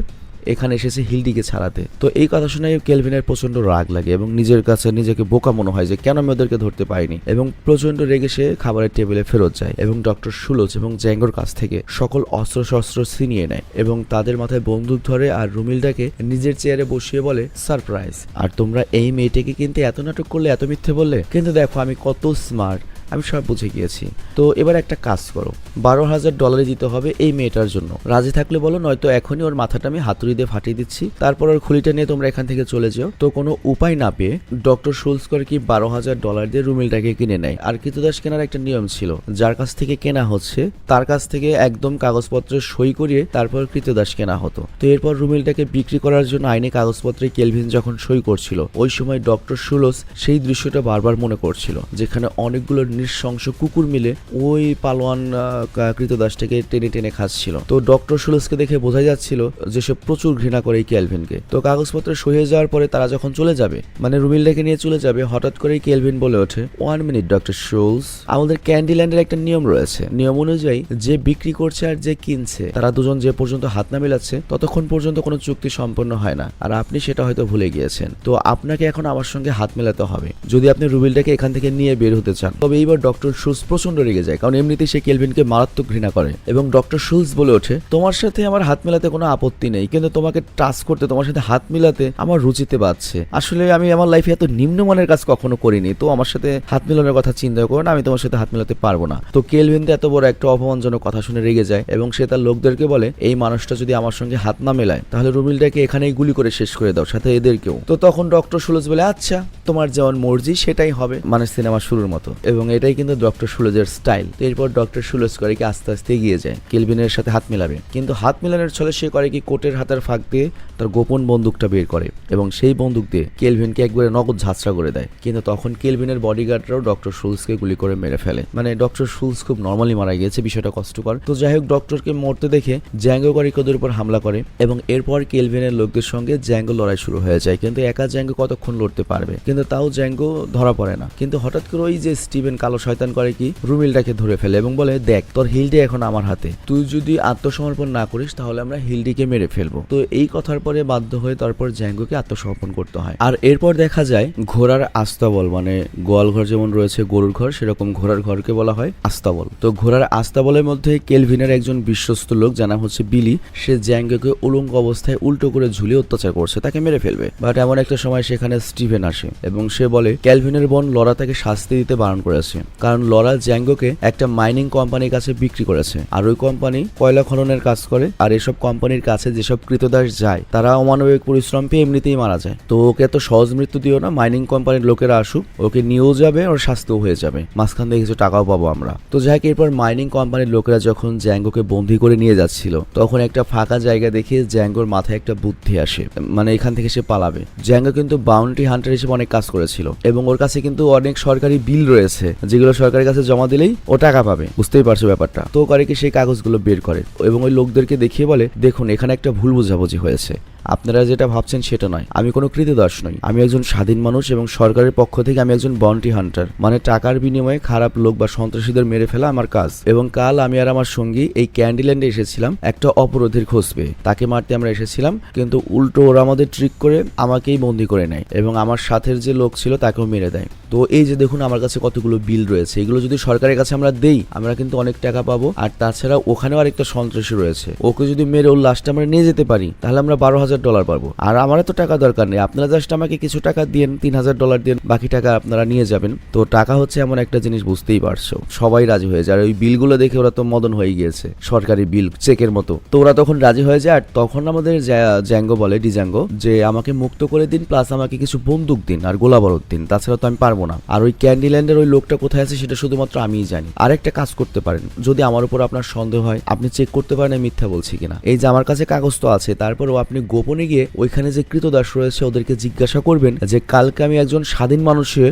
এখানে এসেছে হিলডিকে ছাড়াতে। তো এই কথা শুনে কেলভিনের প্রচন্ড রাগ লাগে এবং নিজের কাছে নিজেকে বোকা মনে হয় যে কেন আমি ওদেরকে ধরতে পারিনি, এবং প্রচন্ড রেগে সে খাবারের টেবিলে ফেরত যায় এবং ডক্টর সুলোজ এবং জ্যাঙ্গোর কাছ থেকে সকল অস্ত্র শস্ত্র ছিনিয়ে নেয় এবং তাদের মাথায় বন্দুক ধরে আর রুমিলটাকে নিজের চেয়ারে বসিয়ে বলে, সারপ্রাইজ, আর তোমরা এই মেয়েটাকে কিন্তু এত নাটক করলে, এত মিথ্যে বললে, কিন্তু দেখো আমি কত স্মার্ট, আমি সব বুঝে গিয়েছি। তো এবার একটা কাজ করো, $12,000 দিতে হবে এই মেয়েটার জন্য। রাজি থাকলে বলো, নয়তো এখনই ওর মাথাটা আমি হাতুড়ি দিয়ে ফাটিয়ে দিচ্ছি, তারপর ওর খুলিটা নিয়ে তোমরা এখান থেকে চলে যাও। তো কোনো উপায় না পেয়ে ডক্টর শুলস করে কি $12,000 দিয়ে রুমিলটাকে কিনে নেয়। আর কৃতদাস কেনার একটা নিয়ম ছিল, যার কাছ থেকে কেনা হচ্ছে তার কাছ থেকে একদম কাগজপত্রে সই করিয়ে তারপর কৃতদাস কেনা হতো। তো এরপর রুমিলটাকে বিক্রি করার জন্য আইনি কাগজপত্রে কেলভিন যখন সই করছিল, ওই সময় ডক্টর শুলস সেই দৃশ্যটা বারবার মনে করছিল, যেখানে অনেকগুলো নৃশংস কুকুর মিলে ওই পালোয়ান কৃতদাসটাকে টেনে টেনে খাচ্ছিল। তো ডক্টর শুলসকে দেখে বোঝা যাচ্ছিল যে সে প্রচুর ঘৃণা করে এই কেলভিনকে। তো কাগজপত্রে সই হয়ে যাওয়ার পরে তারা যখন চলে যাবে, মানে রুমিলটাকে নিয়ে চলে যাবে, হঠাৎ করেই কেলভিন বলে ওঠে, 1 মিনিট ডক্টর শুলস, আমাদের ক্যান্ডিল্যান্ডের একটা নিয়ম রয়েছে। নিয়ম অনুযায়ী যে বিক্রি করছে আর যে কিনছে তারা দুজন যে পর্যন্ত হাত না মেলাচ্ছে ততক্ষণ পর্যন্ত কোনো চুক্তি সম্পন্ন হয় না। আর আপনি সেটা হয়তো ভুলে গিয়েছেন। তো আপনাকে এখন আমার সঙ্গে হাত মেলাতে হবে যদি আপনি রুমিলটাকে এখান থেকে নিয়ে বের হতে চান। তবে এইবার ডক্টর শুলস প্রচন্ড রেগে যায়, কারণ এমনিতেই সে কেলভিনকে মারাত্মক ঘৃণা করে। এবং ডক্টর শুলস বলে ওঠে, তোমার সাথে আমার হাত মেলাতে কোনো আপত্তি নেই, কিন্তু তোমাকে টাচ করতে, তোমার সাথে হাত মিলাতে আমার রুচিতে বাজছে। আসলে আমি আমার লাইফে এত নিম্নমানের কাজ কখনো করিনি, তো আমার সাথে হাত মিলানোর কথা চিন্তা করো না, আমি তোমার সাথে হাত মিলাতে পারবো না। তো কেলভিন এত বড় একটা অপমানজনক কথা শুনে রেগে যায় এবং সে তার লোকদেরকে বলে, এই মানুষটা যদি আমার সঙ্গে হাত না মেলায় তাহলে রুমিলটাকে এখানেই গুলি করে শেষ করে দাও, সাথে এদেরকেও। তো তখন ডক্টর শুলস বলে, আচ্ছা তোমার যেমন মর্জি সেটাই হবে, মানে সিনেমা শুরুর মতো। এবং এটাই কিন্তু ডক্টর শুলসের স্টাইল। তো এরপর ডক্টর শুলস করে কি আস্তে আস্তে এগিয়ে যায়, কেলভিনের সাথে হাত মেলাবে, কিন্তু হাত মেলানোর ছলে সে করে কি কোটের হাতের ফাঁক দিয়ে তার গোপন বন্দুকটা বের করে এবং সেই বন্দুক দিয়ে কেলভিনকে একবারে নগদ ঝাঁচড়া করে দেয়। কিন্তু তখন কেলভিনের বডিগার্ডরাও ডক্টর শুলসকে গুলি করে মেরে ফেলে। মানে ডক্টর শুলস খুব নর্মালি মারা গিয়েছে, বিষয়টা কষ্টকর। তো যাই হোক, ডক্টরকে মরতে দেখে জ্যাঙ্গো ওদের উপর হামলা করে এবং এরপর কেলভিনের লোকদের সঙ্গে জ্যাঙ্গো লড়াই শুরু হয়ে যায়। কিন্তু একা জ্যাঙ্গো কতক্ষণ লড়তে পারবে, কিন্তু তাও জ্যাঙ্গো ধরা পড়ে না। কিন্তু হঠাৎ করে ওই যে স্টিভেন কালো শয়তান করে কি রুমিলটাকে ধরে ফেলে এবং বলে, দেখ তোর হিলডি এখন আমার হাতে, তুই যদি আত্মসমর্পণ না করিস তাহলে আমরা হিলডিকে মেরে ফেলবো। তো এই কথার পরে বাধ্য হয়ে তারপর জ্যাঙ্গোকে আত্মসমর্পণ করতে হয়। আর এরপর দেখা যায় ঘোড়ার আস্তাবল, মানে গোয়াল ঘর যেমন রয়েছে গরুর ঘর, সেরকম ঘোড়ার ঘরকে বলা হয় আস্তাবল। তো ঘোড়ার আস্তাবলের মধ্যে কেলভিনের একজন বিশ্বস্ত লোক, যার নাম হচ্ছে বিলি, সে জ্যাঙ্গোকে উলঙ্গ অবস্থায় উল্টো করে ঝুলিয়ে অত্যাচার করছে, তাকে মেরে ফেলবে। বাট এমন একটা সময় সেখানে স্টিভেন আসে এবং সে বলে ক্যালভিনের বোন লরা তাকে শাস্তি দিতে বারণ করেছে, কারণ লরা জ্যাঙ্গোকে একটা মাইনিং কোম্পানির কাছে বিক্রি করেছে। আর ওই কোম্পানি কয়লা খননের কাজ করে, আর এসব কোম্পানির কাছে যেসব কৃতদাস যায় তারা অমানবিক পরিশ্রম পেয়ে এমনিতেই মারা যায়। তো ওকে এত সহজ মৃত্যু দিও না, মাইনিং কোম্পানির লোকেরা আসুক, ওকে নিয়েও যাবে, ওর শাস্তিও হয়ে যাবে, মাঝখান থেকে কিছু টাকাও পাবো আমরা। তো যাই হোক, এরপর মাইনিং কোম্পানির লোকেরা যখন জ্যাঙ্গোকে বন্দী করে নিয়ে যাচ্ছিল তখন একটা ফাঁকা জায়গা দেখে জ্যাঙ্গোর মাথায় একটা বুদ্ধি আসে, মানে এখান থেকে সে পালাবে। জ্যাঙ্গো কিন্তু বাউন্টি হান্টার হিসেবে অনেক কাজ করেছিল এবং ওর কাছে কিন্তু অনেক সরকারি বিল রয়েছে, যেগুলো সরকারের কাছে জমা দিলেই ও টাকা পাবে, বুঝতেই পারছো ব্যাপারটা। তো করে কি সেই কাগজগুলো বের করে এবং ওই লোকদেরকে দেখিয়ে বলে, দেখুন এখানে একটা ভুল বোঝাবুঝি হয়েছে, আপনারা যেটা ভাবছেন সেটা নয়, আমি কোনো কৃতদাস নই, আমি একজন স্বাধীন মানুষ এবং সরকারের পক্ষ থেকে আমি একজন বাউন্টি হান্টার, মানে টাকার বিনিময়ে খারাপ লোক বা সন্ত্রাসীদের মেরে ফেলা আমার কাজ। এবং কাল আমি আর আমার সঙ্গী এই ক্যান্ডিল্যান্ডে এসেছিলাম একটা অপরাধীর খোঁজ পেয়ে, তাকে মারতে আমরা এসেছিলাম, কিন্তু উল্টো ওরা আমাদের ট্রিক করে আমাকেই বন্দি করে নেয় এবং আমার সাথের যে লোক ছিল তাকেও মেরে দেয়। তো এই যে দেখুন আমার কাছে কতগুলো বিল রয়েছে, এগুলো যদি সরকারের কাছে আমরা দেই আমরা কিন্তু অনেক টাকা পাবো। আর তাছাড়া ওখানেও আরেকটা সন্ত্রাসী রয়েছে, ওকে যদি মেরে ওর লাশটা আমরা নিয়ে যেতে পারি তাহলে আমরা $12,000 পাবো। আর আমার তো টাকা দরকার নেই, আপনারা জাস্ট আমাকে কিছু টাকা দিন, $3,000 দিন, বাকি টাকা আপনারা নিয়ে যাবেন। তো টাকা হচ্ছে এমন একটা জিনিস, বুঝতেই পারছো, সবাই রাজি হয়ে যায়। আর ওই বিলগুলো দেখে ওরা তো মদন হয়ে গিয়েছে, সরকারি বিল চেকের মতো। তো ওরা তখন রাজি হয়ে যায়। আর তখন আমাদের জ্যাঙ্গো বলে, ডিজাঙ্গো, যে আমাকে মুক্ত করে দিন, প্লাস আমাকে কিছু বন্দুক দিন আর গোলা বারুদ দিন, তাছাড়া তো আমি পারবো না। আর ওই ক্যান্ডিল্যান্ডের ওই লোকটা কোথায় আছে সেটা শুধুমাত্র আমিই জানি। আর একটা কাজ করতে পারেন, যদি আমার উপর আপনার সন্দেহ হয় আপনি চেক করতে পারেন আমি মিথ্যা বলছি কিনা। এই যে আমার কাছে কাগজ তো আছে, তারপরও আপনি গোপনে গিয়ে ওইখানে যে কৃতদাস রয়েছে ওদেরকে জিজ্ঞাসা করবেন যে কালকে আমি একজন স্বাধীন মানুষে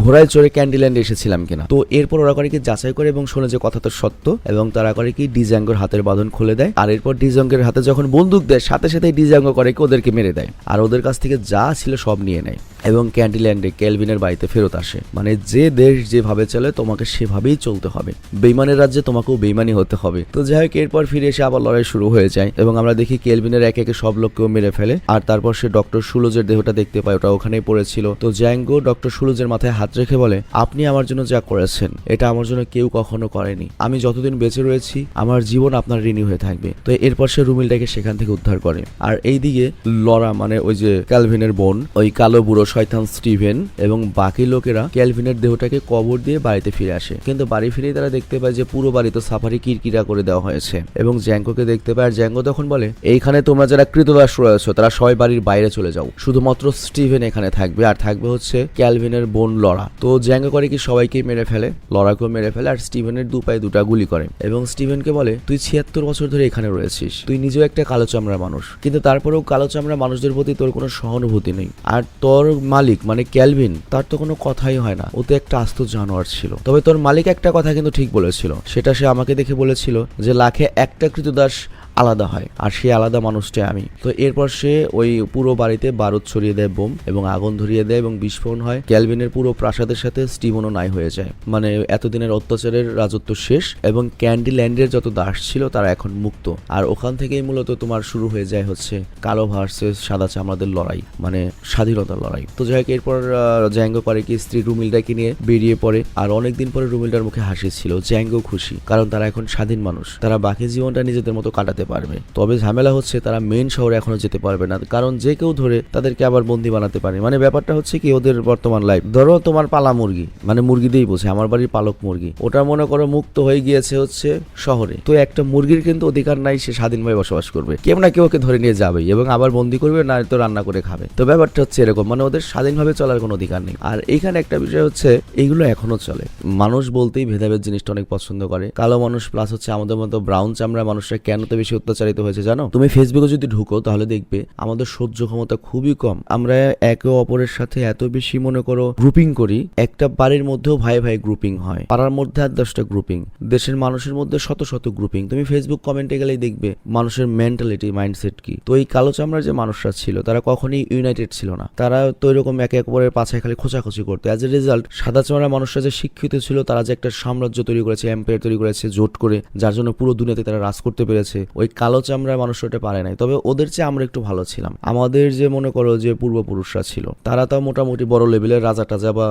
ঘোড়ায় চড়ে ক্যান্ডিল্যান্ডে এসেছিলাম কিনা। তো এরপর ওরা করে কি যাচাই করে এবং শোনে যে কথা তো সত্য, এবং তারা করে কি ডিজাঙ্গোর হাতের বাঁধন খুলে দেয়। আর এরপর ডিজাঙ্গের হাতে যখন বন্দুক দেয় সাথে সাথে ডিজাঙ্গো করে কি ওদেরকে মেরে দেয় আর ওদের কাছ থেকে যা ছিল সব নিয়ে নেয় এবং ক্যান্ডিল্যান্ডে ক্যালভিনের বাড়িতে ফেরত আসে। মানে যে দেশ যেভাবে চলে তোমাকে সেভাবেই চলতে হবে, বেইমানের রাজ্যে তোমাকেও বেইমানি হতে হবে। তো যাই হোক, এরপর ফিরে এসে আবার লড়াই শুরু হয়ে যায় এবং আমরা দেখি ক্যালভিনের একে একে সব লোককেও মেরে ফেলে। আর তারপর সে ডক্টর শুলোজের দেহটা দেখতে পায়, ওটা ওখানেই পড়েছিল। তো জ্যাঙ্গো ডক্টর শুলোজের মাথায় হাত রেখে বলে, আপনি আমার জন্য যা করেছেন এটা আমার জন্য কেউ কখনো করেনি, আমি যতদিন বেঁচে রয়েছি আমার জীবন আপনার ঋণী হয়ে থাকবে। তো এরপর সে রুমিলটাকে সেখান থেকে উদ্ধার করে। আর এইদিকে লরা, মানে ওই যে ক্যালভিনের বোন, ওই কালো বুড়ো শয়তান স্টিভেন এবং বাকি লোকেরা ক্যালভিনের দেহটাকে কবর দিয়ে বাড়িতে ফিরে আসে, কিন্তু বাড়ি ফিরেই তারা দেখতে পায় যে পুরো বাড়ি তো সাফারি কিরকিরা করে দেওয়া হয়েছে এবং জ্যাঙ্গোকে দেখতে পায়। আর জ্যাঙ্গো তখন বলে, এইখানে তোমরা যারা কৃতদাস রয়েছে তারা সবাই বাড়ির বাইরে চলে যাও, শুধুমাত্র স্টিভেন এখানে থাকবে, আর থাকবে হচ্ছে ক্যালভিনের বোন লরা। তো জ্যাঙ্গো করে কি সবাইকেই মেরে ফেলে, লরাকেও মেরে ফেলে, আর স্টিভেনের দু পায়ে দুটা গুলি করে এবং স্টিভেনকে বলে, তুই 76 বছর ধরে এখানে রয়েছিস, তুই নিজেও একটা কালো চামড়া মানুষ, কিন্তু তারপরেও কালো চামড়া মানুষদের প্রতি তোর কোনো সহানুভূতি নেই। আর তোর মালিক মানে ক্যালভিন, তার তো কোনো কথাই হয় না, ও তো একটা আস্ত জানোয়ার ছিল। তবে তোর মালিক একটা কথা কিন্তু ঠিক বলেছিল, সেটা সে আমাকে দেখে বলেছিল যে লাখে একটা কৃতদাস আলাদা হয়, আর সেই আলাদা মানুষটাই আমি। তো এরপর সে ওই পুরো বাড়িতে বারুদ ছড়িয়ে দেয়, বোম এবং আগুন ধরিয়ে দেয় এবং বিস্ফোরণ হয়। ক্যালভিনের পুরো প্রাসাদের সাথে স্টিভেনও নাই হয়ে যায়, মানে এতদিনের অত্যাচারের রাজত্ব শেষ এবং ক্যান্ডিল্যান্ডের যত দাস ছিল তারা এখন মুক্ত। আর ওখান থেকেই মূলত তোমার শুরু হয়ে যায় হচ্ছে কালো ভার্সেস সাদা চামড়াদের লড়াই, মানে স্বাধীনতার লড়াই। তো যাই হোক, এরপর জ্যাঙ্গো করে কি স্ত্রী রুমিলডাকে নিয়ে বেরিয়ে পড়ে, আর অনেকদিন পরে রুমিলডার মুখে হাসি ছিল। জ্যাঙ্গো খুশি, কারণ তারা এখন স্বাধীন মানুষ, তারা বাকি জীবনটা নিজেদের মতো কাটাতে পারবে। তবে ঝামেলা হচ্ছে তারা মেইন শহরে এখনো যেতে পারবে না, কারণ যে কেউ ধরে তাদেরকে আবার বন্দি বানাতে পারে। মানে ব্যাপারটা হচ্ছে কি, ওদের বর্তমান লাইফ, ধরো তোমার পালা মুরগি, মানে মুরগি দিয়েই বোঝে, আমার বাড়ির পালক মুরগি, ওটা মনে করো মুক্ত হয়ে গিয়েছে হচ্ছে শহরে। তো একটা মুরগির কিন্তু অধিকার নাই সে স্বাধীনভাবে বসবাস করবে, কেউ না কেউ ওকে ধরে নিয়ে যাবেই এবং আবার বন্দি করবে, না তো রান্না করে খাবে। তো ব্যাপারটা হচ্ছে এরকম, মানে ওদের স্বাধীনভাবে চলার কোনো অধিকার নেই। আর এইখানে একটা বিষয় হচ্ছে, এইগুলো এখনো চলে। মানুষ বলতেই ভেদাভেদ জিনিসটা অনেক পছন্দ করে। কালো মানুষ প্লাস হচ্ছে আমাদের মতো ব্রাউন চামড়া মানুষরা কেন তো বেশি অত্যাচারিত হয়েছে জানো? তুমি ফেসবুকে যদি ঢুকো তাহলে দেখবে আমাদের সহ্য ক্ষমতা খুবই কম। আমরা একে অপরের সাথে এত বেশি মনে করো গ্রুপিং করি, একটা বাড়ির মধ্যেও ভাই ভাই গ্রুপিং হয়, পাড়ার মধ্যে 8-10টা গ্রুপিং, দেশের মানুষের মধ্যে শত শত গ্রুপিং। তুমি ফেসবুক কমেন্টে গেলেই দেখবে মানুষের মেন্টালিটি, মাইন্ডসেট কি। তো এই কালো চামড়ার যে মানুষরা ছিল তারা কখনোই ইউনাইটেড ছিল না, তারা তো এরকম একে অপরের পাছায় খালি খোঁচাখুচি করতো। অ্যাজ এ রেজাল্ট সাদা চামড়ার মানুষরা যে শিক্ষিত ছিল, তারা যে একটা সাম্রাজ্য তৈরি করেছে, এম্পায়ার তৈরি করেছে জোট করে, যার জন্য পুরো দুনিয়াতে তারা রাজ করতে পেরেছে, ওই কালো চামড়ার মানুষরা ওটা পারে নাই। তবে ওদের চেয়ে আমরা একটু ভালো ছিলাম। আমাদের যে মনে করো যে পূর্বপুরুষরা ছিল, তারা তাও মোটামুটি বড় লেভেলের রাজা টাজা বা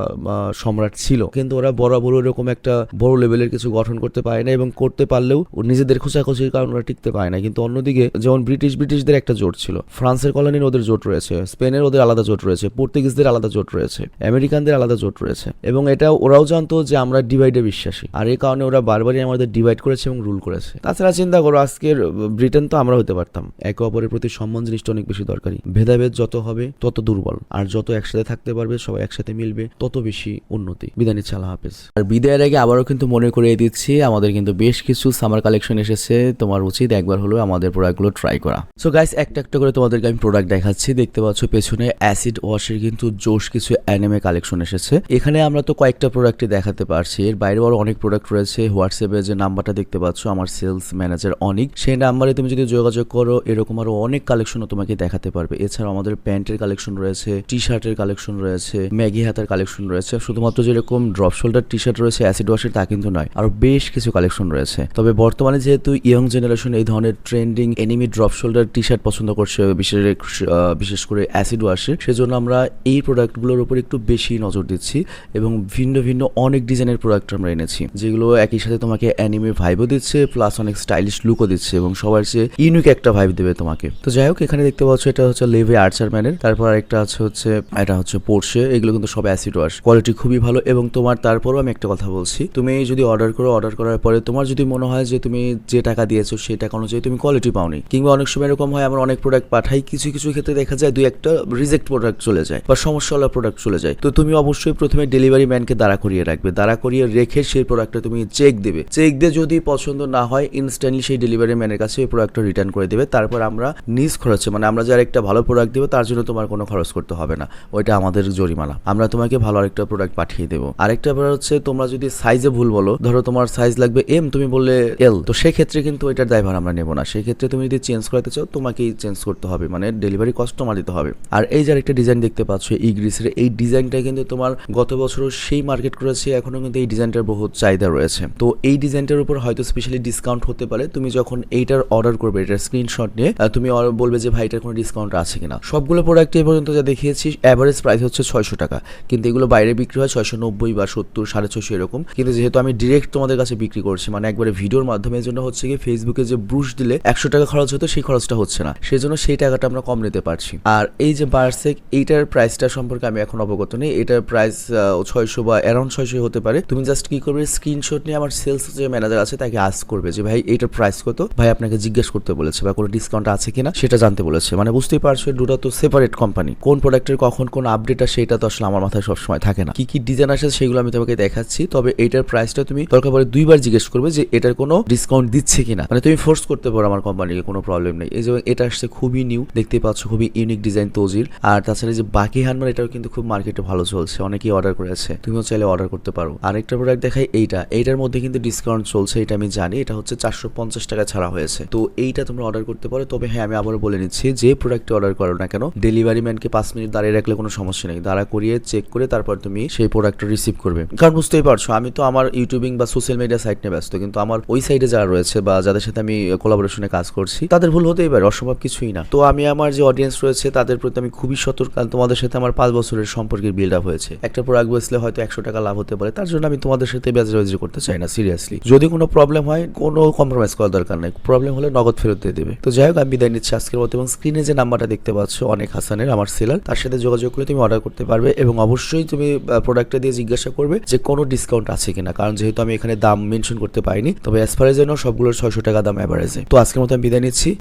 সম্রাট ছিল, কিন্তু ওরা বরাবর এরকম একটা বড় লেভেলের কিছু গঠন করতে পারে না, এবং করতে পারলেও নিজেদের খোঁচাখুচির কারণে ওরা টিকতে পারে না। কিন্তু অন্যদিকে যেমন ব্রিটিশদের একটা জোট ছিল, ফ্রান্সের কলোনির ওদের জোট রয়েছে, স্পেনের ওদের আলাদা জোট রয়েছে, পর্তুগিজদের আলাদা জোট রয়েছে, আমেরিকানদের আলাদা জোট রয়েছে, এবং এটা ওরাও জানতো যে আমরা ডিভাইডে বিশ্বাসী, আর এই কারণে ওরা বারবারই আমাদের ডিভাইড করেছে এবং রুল করেছে। তাছাড়া চিন্তা করো, আজকের ব্রিটেন তো আমরা হতে পারতাম। একে অপরের প্রতি সম্মান জিনিসটা অনেক বেশি দরকারি। ভেদাভেদ যত হবে তত দুর্বল, আর যত একসাথে থাকতে পারবে, সবাই একসাথে মিলবে, তত বেশি উন্নতি। বিদায় নিচ্ছি, আল্লাহ হাফেজ। আর বিদায়ের আগে আবারও কিন্তু মনে করিয়ে দিচ্ছি, আমাদের কিন্তু বেশ কিছু সামার কালেকশন এসেছে, তোমার উচিত একবার হলেও আমাদের প্রোডাক্টগুলো ট্রাই করা। সো গাইস, একটা একটা করে তোমাদেরকে আমি প্রোডাক্ট দেখাচ্ছি। দেখতে পাচ্ছ পেছনে অ্যাসিড ওয়াশের কিন্তু জোশ কিছু অ্যানিমে কালেকশন এসেছে। এখানে আমরা তো কয়েকটা প্রোডাক্টই দেখাতে পারছি, এর বাইরেও আরো অনেক প্রোডাক্ট রয়েছে। হোয়াটসঅ্যাপে যে নাম্বারটা দেখতে পাচ্ছ আমার সেলস ম্যানেজার অনিক, সেই নাম্বারে তুমি যদি যোগাযোগ করো এরকম আরো অনেক কালেকশনও তোমাকে দেখাতে পারবে। এছাড়াও আমাদের প্যান্টের কালেকশন রয়েছে, টি শার্টের কালেকশন রয়েছে, ম্যাগি হাতের কালেকশন রয়েছে। শুধুমাত্র যেরকম ড্রপ শোল্ডার টি শার্ট রয়েছে অ্যাসিড ওয়াশের তা কিন্তু নয়, আরো বেশ কিছু কালেকশন রয়েছে। তবে বর্তমানে যেহেতু ইয়ং জেনারেশন এই ধরনের trending anime drop shoulder T shirt পছন্দ করছে, বিশেষ করে অ্যাসিড ওয়াশের, সেজন্য আমরা এই প্রোডাক্টগুলোর উপর একটু বেশি নজর দিচ্ছি এবং ভিন্ন ভিন্ন অনেক ডিজাইনের প্রোডাক্ট আমরা এনেছি, যেগুলো একই সাথে তোমাকে অ্যানিমে ভাইবও দিচ্ছে প্লাস অনেক স্টাইলিশ লুকও দিচ্ছে এবং সবার চেয়ে ইউনিক একটা ভাইব দেবে তোমাকে। তো যাই হোক, এখানে দেখতে পাচ্ছ এটা হচ্ছে লেভে আর্চার ম্যানের, তারপর একটা হচ্ছে এটা হচ্ছে পোর্শে। এগুলো কিন্তু সব অ্যাসিড ওয়াশ, কোয়ালিটি খুবই ভালো। এবং তোমার তারপরও আমি একটা কথা বলছি, তুমি যদি অর্ডার করার পরে তোমার যদি মনে হয় যে তুমি যে টাকা দিয়েছো সেই টাকা অনুযায়ী তুমি কোয়ালিটি পাওনি, কিংবা অনেক সময় এরকম হয় আমরা অনেক প্রোডাক্ট পাঠাই, কিছু কিছু ক্ষেত্রে দেখা যায় দুই একটা রিজেক্ট প্রোডাক্ট চলে যায় বা সমস্যাওয়ালা প্রোডাক্ট চলে যায়, তো তুমি অবশ্যই প্রথমে ডেলিভারি ম্যানকে দাঁড়া করিয়ে রাখবে, দাঁড়া করিয়ে রেখে সেই প্রোডাক্টটা তুমি চেক দেবে। চেক দিয়ে যদি পছন্দ না হয় ইনস্ট্যান্টলি সেই ডেলিভারি ম্যানের কাছে এই প্রোডাক্টটা রিটার্ন করে দেবে। তারপর আমরা নিজ খরচে, মানে আমরা যারা একটা ভালো প্রোডাক্ট দেবো তার জন্য তোমার কোনো খরচ করতে হবে না, ওইটা আমাদের জরিমানা, আমরা তোমাকে ভালো আরেকটা প্রোডাক্ট পাঠিয়ে দেবো। আরেকটা ব্যাপার হচ্ছে, তোমরা যদি সাইজে ভুল বলো, ধরো তোমার সাইজ লাগবে এম, তুমি বললে এল, তো সেক্ষেত্রে কিন্তু ওইটার দায়ভার আমরা নেবো না। সেক্ষেত্রে তুমি যদি চেঞ্জ করাতে চাও তোমাকেই চেঞ্জ করতে হবে, মানে ডেলিভারি কস্ট তোমার দিতে হবে। আর এই যে আরেকটা ডিজাইন দেখতে পাচ্ছ ইগ্রিসের, এই ডিজাইনটা কিন্তু তোমার গত বছরও সেই মার্কেট করেছে, এখনো কিন্তু এই ডিজাইনটার বহুত চাহিদা রয়েছে। তো এই ডিজাইনটার উপর হয়তো স্পেশালি ডিসকাউন্ট হতে পারে, তুমি যখন এইটা এটার অর্ডার করবে, এটার স্ক্রিনশট নিয়ে তুমি বলবে যে ভাই এটার কোনো ডিসকাউন্ট আছে কিনা। সবগুলো প্রোডাক্ট এই পর্যন্ত যা দেখিয়েছি অ্যাভারেজ প্রাইস হচ্ছে 600 টাকা, কিন্তু এগুলো বাইরে বিক্রি হয় 690 বা 70, 650 এরকম। কিন্তু যেহেতু আমি ডিরেক্ট তোমাদের কাছে বিক্রি করছি, মানে একবারে ভিডিওর মাধ্যমে, এর জন্য হচ্ছে কি ফেসবুকে যে ব্রুশ দিলে 100 টাকা খরচ হতো সেই খরচটা হচ্ছে না, সেই জন্য সেই টাকাটা আমরা কম নিতে পারছি। আর এই যে বারসেক, এইটার প্রাইসটা সম্পর্কে আমি এখন অবগত নেই, এটার প্রাইস 600 বা অ্যারাউন্ড 600 হতে পারে। তুমি জাস্ট কি করবে, স্ক্রিনশট নিয়ে আমার সেলস যে ম্যানেজার আছে তাকে আস্ক করবে যে ভাই এইটার প্রাইস কত, ভাই আপনাকে জিজ্ঞেস করতে বলেছে বা কোনো ডিসকাউন্ট আছে কিনা সেটা জানতে বলেছে। মানে বুঝতেই পারছো দুটো তো সেপারেট কোম্পানি, কোন প্রোডাক্টের কখন কোন আপডেট আসে সেটা তো আসলে আমার মাথায় সবসময় থাকে না। কি কি ডিজাইন আসে সেগুলো আমি তোমাকে দেখাচ্ছি, তবে এটার প্রাইসটা তুমি দরকার পড়ে 2বার জিজ্ঞেস করবে যে এটার কোনো ডিসকাউন্ট দিচ্ছে কিনা। মানে তুমি ফোর্স করতে পারো আমার কোম্পানিকে, কোনো প্রবলেম নেই। এই যে এটা আসছে খুবই নিউ, দেখতে পাচ্ছ খুবই ইউনিক ডিজাইন তজির। আর তাছাড়া যে বাকি হ্যান্ডমার, এটাও কিন্তু খুব মার্কেটে ভালো চলছে, অনেকেই অর্ডার করেছে, তুমিও চাইলে অর্ডার করতে পারো। আরেকটা প্রোডাক্ট দেখাই, এইটার মধ্যে কিন্তু ডিসকাউন্ট চলছে, এটা আমি জানি। এটা হচ্ছে 450 টাকা ছাড়া হয়েছে, তো এইটা তোমরা অর্ডার করতে পারো। তবে হ্যাঁ, আমি আবারও বলে নিচ্ছি, যে প্রোডাক্টটা অর্ডার করো না কেন, ডেলিভারি ম্যানকে 5 মিনিট দাঁড়িয়ে রাখলে কোনো সমস্যা নেই, দাঁড়া করিয়ে চেক করে তারপর তুমি সেই প্রোডাক্টটা রিসিভ করবে। কারণ বুঝতেই পারছো আমি তো আমার ইউটিউবিং বা সোশ্যাল মিডিয়া সাইট নিয়ে ব্যস্ত, কিন্তু আমার ওই সাইডে যারা রয়েছে বা যাদের সাথে আমি কোলাবোরেশনে কাজ করছি তাদের ভুল হতেই পারে, অসম্ভব কিছুই না। তো আমি আমার যে অডিয়েন্স রয়েছে তাদের প্রতি আমি খুবই সতর্ক, কারণ তোমাদের সাথে আমার 5 বছরের সম্পর্কের বিল্ড আপ হয়েছে। একটা প্রোডাক্ট বেচলে হয়তো 100 টাকা লাভ হতে পারে, তার জন্য আমি তোমাদের সাথে বেজাবাজি করতে চাই না সিরিয়াসলি। যদি কোনো প্রবলেম হয় কোনো কম্প্রোমাইজ করার দরকার নাই, প্রবলেম হলে নগদ ফেরত দিয়ে দেবে। তো যাই হোক, আমি বিদায় নিচ্ছি আজকের মতো, এবং স্ক্রিনে যে নাম্বারটা দেখতে পাচ্ছ অনেক হাসানের, আমার সেলার, তার সাথে যোগাযোগ করে তুমি অর্ডার করতে পারবে। এবং অবশ্যই তুমি প্রোডাক্টটা দিয়ে জিজ্ঞাসা করবে যে কোনো ডিসকাউন্ট আছে কিনা, কারণ যেহেতু আমি এখানে দাম মেনশন করতে পারিনি, তবে অ্যাজ ফার এজ সবগুলোর 600 টাকা দাম অ্যাভারেজে। তো আজকের মতো আমি বিদায় নিচ্ছি।